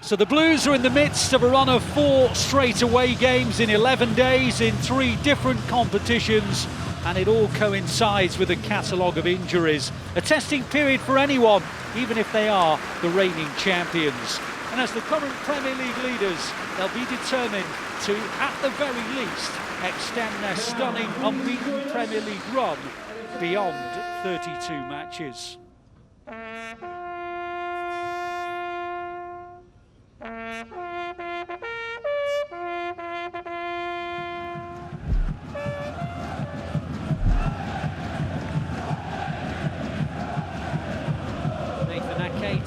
So the Blues are in the midst of a run of 4 straight away games in 11 days in 3 different competitions, and it all coincides with a catalogue of injuries. A testing period for anyone, even if they are the reigning champions. And as the current Premier League leaders, they'll be determined to, at the very least, extend their stunning unbeaten Premier League run beyond 32 matches.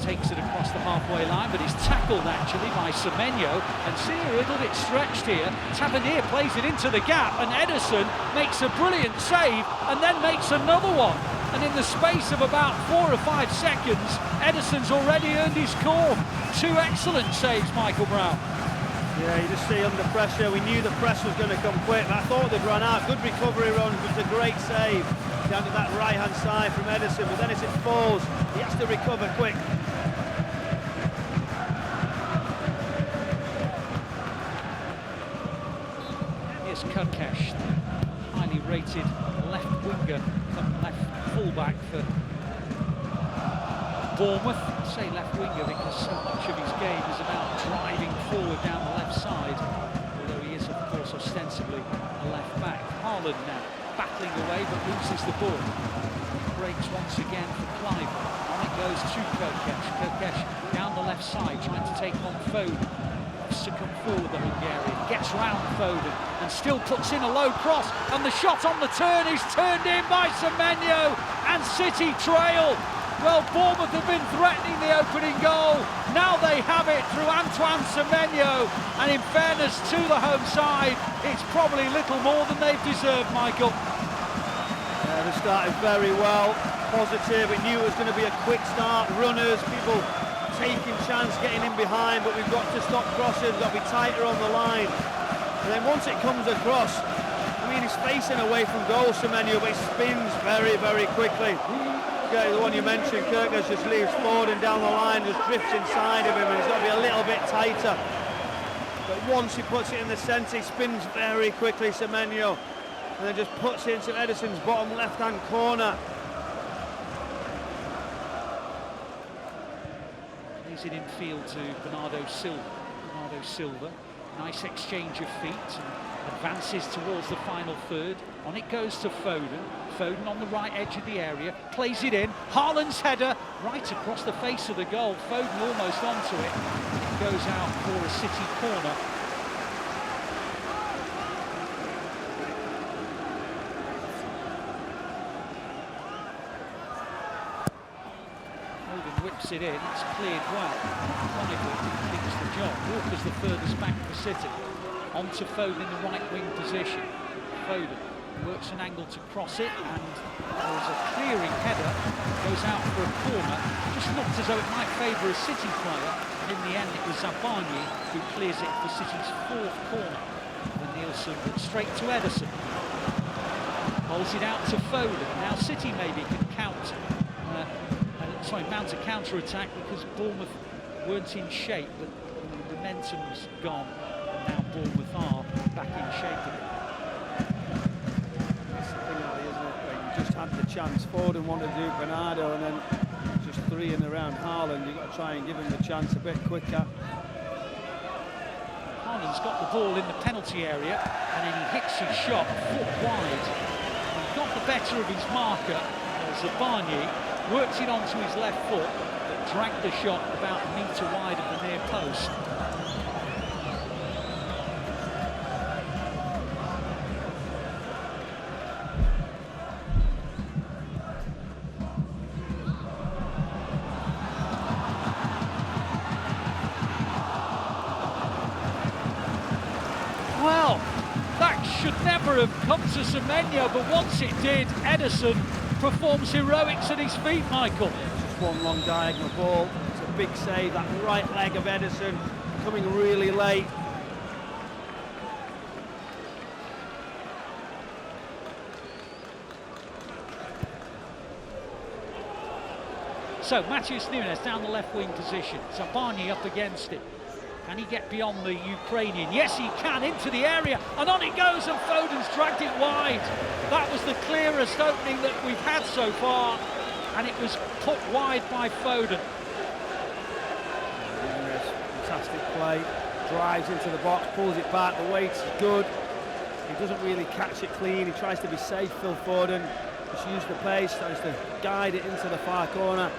Takes it across the halfway line, but he's tackled actually by Semenyo, and see a little bit stretched here. Tavernier plays it into the gap, and Ederson makes a brilliant save and then makes another one, and in the space of about 4 or 5 seconds Ederson's already earned his corn. 2 excellent saves, Michael Brown. Yeah, you just see under pressure, we knew the press was going to come quick, but I thought they'd run out. Good recovery run, but it's a great save down to that right hand side from Ederson, but then as it falls he has to recover quick. Here's Kudkesh, highly rated left winger, left fullback for Bournemouth. I say left winger because so much of his game is about driving forward down the left side, although he is of course ostensibly a left back. Haaland now battling away but loses the ball. Breaks once again for Clive. On it goes to Kudkesh. Kudkesh down the left side trying to take on Foden. Wants to come forward, the Hungarian. Gets round Foden and still puts in a low cross, and the shot on the turn is turned in by Semenyo, and City trail. Well, Bournemouth have been threatening the opening goal. Now they have it through Antoine Semenyo, and in fairness to the home side, it's probably little more than they've deserved, Michael. Yeah, they started very well, positive. We knew it was going to be a quick start. Runners, people taking chance, getting in behind, but we've got to stop crossing, we've got to be tighter on the line. And then once it comes across, I mean, he's facing away from goal, Semenyo, but he spins very, very quickly. The one you mentioned, Kudkesh just leaves Foden down the line, just drifts inside of him, and he's got to be a little bit tighter. But once he puts it in the centre, he spins very quickly, Semenyo, and then just puts it into Ederson's bottom left-hand corner. Leaves it in field to Bernardo Silva. Nice exchange of feet, and advances towards the final third. On it goes to Foden. Foden on the right edge of the area, plays it in. Haaland's header right across the face of the goal. Foden almost onto it. It goes out for a City corner. Foden whips it in. It's cleared well. Chronicle completes the job. Walker's the furthest back for City. On to Foden in the right wing position. Foden works an angle to cross it, and there's a clearing header, goes out for a corner. Just looked as though it might favour a City player, and in the end it was Zabani who clears it for City's 4th corner. Evanilson straight to Ederson. Holds it out to Foden. Now City maybe can mount a counter-attack because Bournemouth weren't in shape, but the momentum's gone, and now Bournemouth are back in shape again. Had the chance. Foden wanted to do Bernardo, and then just 3 in around Haaland. You've got to try and give him the chance a bit quicker. Haaland's got the ball in the penalty area, and then he hits his shot foot wide. He got the better of his marker. Zabani worked it onto his left foot, but dragged the shot about a metre wide of the near post. Well, that should never have come to Semenyo, but once it did, Ederson performs heroics at his feet, Michael. Just one long diagonal ball. It's a big save, that right leg of Ederson coming really late. So Matheus Nunes down the left wing position. Zabani up against it. Can he get beyond the Ukrainian? Yes, he can, into the area, and on it goes, and Foden's dragged it wide. That was the clearest opening that we've had so far, and it was put wide by Foden. Fantastic play, drives into the box, pulls it back, the weight's good. He doesn't really catch it clean, he tries to be safe, Phil Foden. Just use the pace, tries to guide it into the far corner.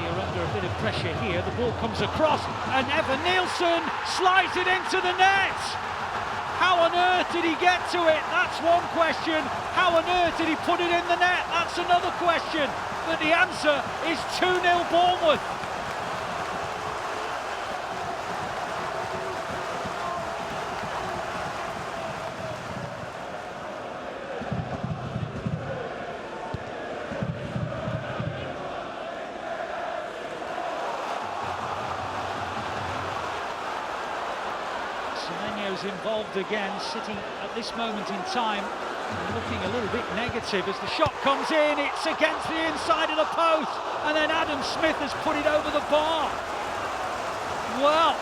You're under a bit of pressure here, the ball comes across, and Evanilson slides it into the net! How on earth did he get to it? That's one question. How on earth did he put it in the net? That's another question. But the answer is 2-0 Bournemouth. Semenyo's involved again. City at this moment in time looking a little bit negative as the shot comes in. It's against the inside of the post, and then Adam Smith has put it over the bar. Well,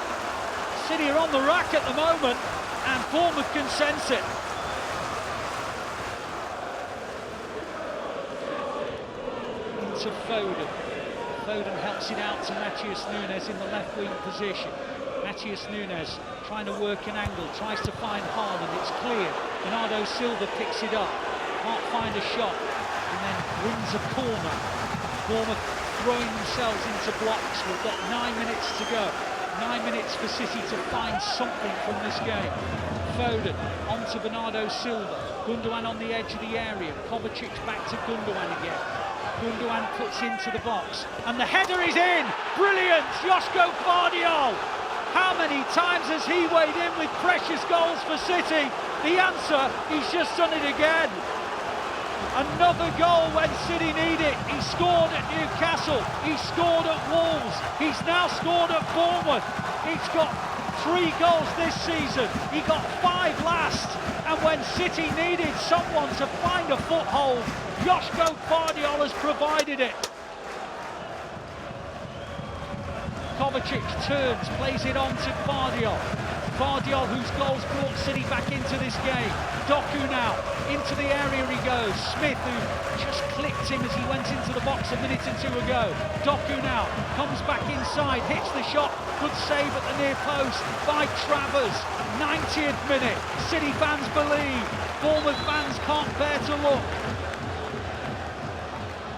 City are on the rack at the moment, and Bournemouth can sense it. Into Foden. Foden helps it out to Matheus Nunes in the left wing position. Matheus Nunes trying to work an angle, tries to find Haaland, it's clear. Bernardo Silva picks it up, can't find a shot, and then wins a corner. Bournemouth throwing themselves into blocks. We've got 9 minutes to go. 9 minutes for City to find something from this game. Foden onto Bernardo Silva. Gundogan on the edge of the area. Kovacic back to Gundogan again. Gundogan puts into the box, and the header is in! Brilliant! Josko Gvardiol! How many times has he weighed in with precious goals for City? The answer, he's just done it again. Another goal when City need it. He scored at Newcastle, he scored at Wolves, he's now scored at Bournemouth. He's got 3 goals this season, he got 5 last, and when City needed someone to find a foothold, Josko Gvardiol has provided it. Kovacic turns, plays it on to Gvardiol. Gvardiol, whose goals brought City back into this game. Doku now, into the area he goes. Smith, who just clipped him as he went into the box a minute or 2 ago. Doku now, comes back inside, hits the shot. Good save at the near post by Travers. 90th minute, City fans believe. Bournemouth fans can't bear to look.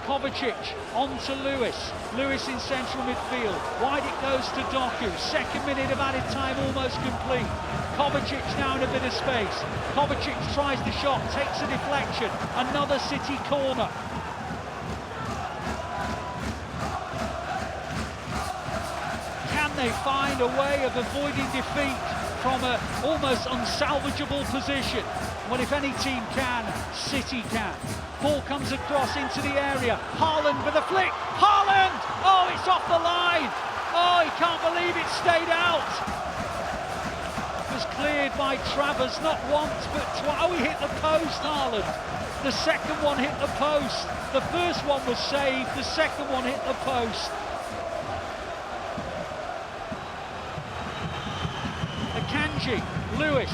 Kovacic on to Lewis. Lewis in central midfield. Wide it goes to Doku. 2nd minute of added time almost complete. Kovacic now in a bit of space. Kovacic tries the shot, takes a deflection. Another City corner. Can they find a way of avoiding defeat from an almost unsalvageable position? Well, if any team can, City can. Ball comes across into the area. Haaland with a flick. Haaland! Oh, it's off the line. Oh, he can't believe it stayed out. It was cleared by Travers, not once, but twice. Oh, he hit the post, Haaland. The second one hit the post. The first one was saved. The second one hit the post. Akanji, Lewis.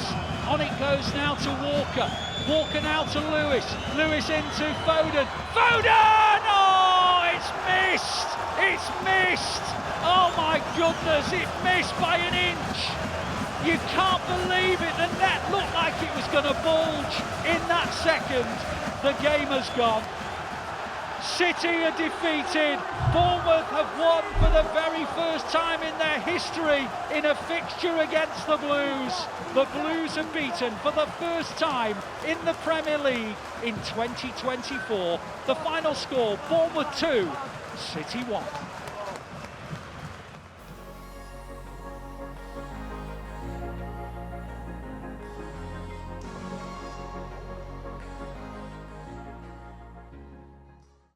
On it goes now to Walker. Walker now to Lewis. Lewis into Foden. Foden! Oh, it's missed! It's missed! Oh my goodness, it missed by an inch! You can't believe it. The net looked like it was going to bulge. In that second, the game has gone. City are defeated. Bournemouth have won for the very first time in their history in a fixture against the Blues. The Blues are beaten for the first time in the Premier League in 2024. The final score, Bournemouth 2, City 1.